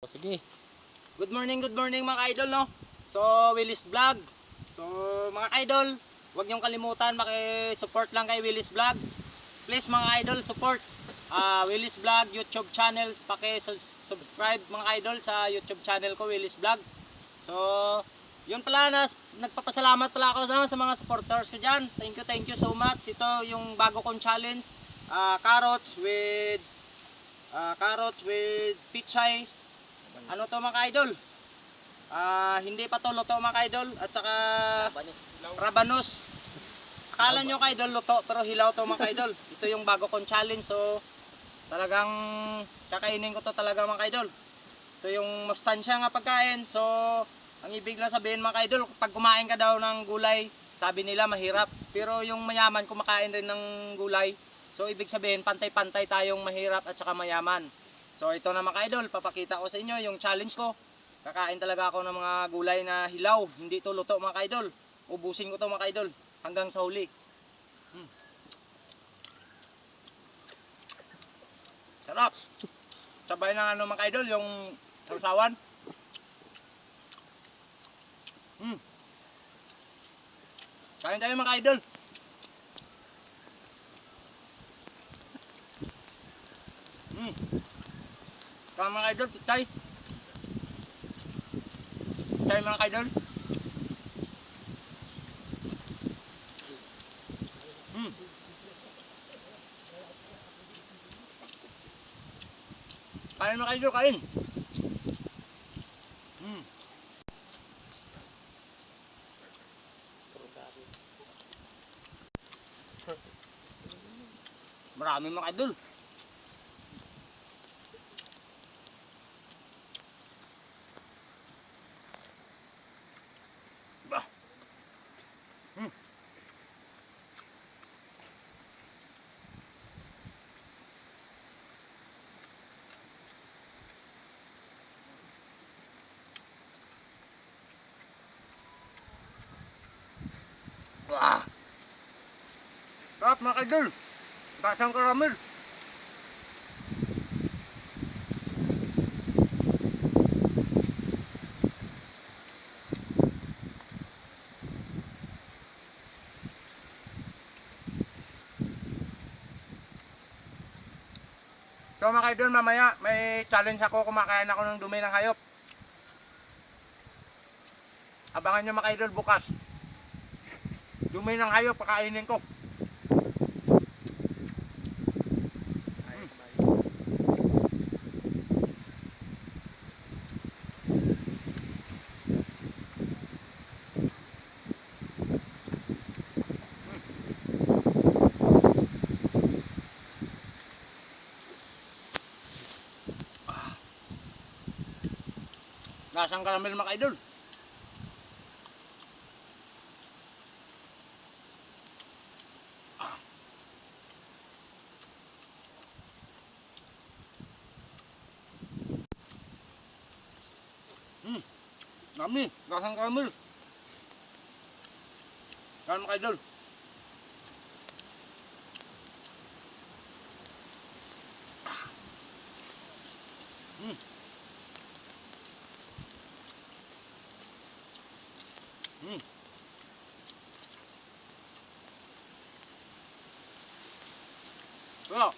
Sige. Good morning mga idol, no? So, Willis Vlog. So, mga idol, huwag niyong kalimutan maki-support lang kay Willis Vlog. Please mga idol, support Willis Vlog YouTube channel. Paki-subscribe mga idol sa YouTube channel ko, Willis Vlog. So, yun pala, nagpapasalamat pala ako sa mga supporters ko dyan. Thank you so much. Ito yung bago kong challenge. Carrots with pichay. Ano to mga idol? Hindi pa to luto mga idol. At saka rabanos. Akala nyo mga idol luto pero hilaw to mga idol. Ito yung bago kong challenge. So talagang kakainin ko to talaga mga idol. Ito yung mustansya nga pagkain. So ang ibig lang sabihin mga idol, pag kumain ka daw ng gulay, sabi nila mahirap. Pero yung mayaman kumakain rin ng gulay. So ibig sabihin pantay-pantay tayong mahirap at saka mayaman. So ito na mga idol, papakita ko sa inyo yung challenge ko. Kakain talaga ako ng mga gulay na hilaw, hindi to luto mga idol. Ubusin ko to mga idol hanggang sa huli. Sarap. Sabay ng ano mga idol, yung sausawan. Kain tayo mga idol. Kaya mga idol, pichay. Pichay mga idol. Kain mga idol, kain. Marami mga idol. Wah! Sarap mga idol! Gasang karamel! So mga idol, mamaya may challenge ako, kumakain ako ng dumi ng hayop. Abangan nyo mga idol bukas. Dumi ng hayop, pakainin ko. Lasang karamel mga idol. Dami, lasang karamel. Yan mga idol. Sarap.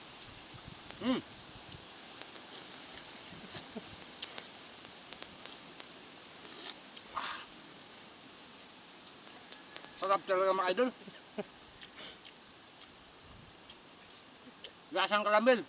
Sarap talaga mga idol. Lasang karamel.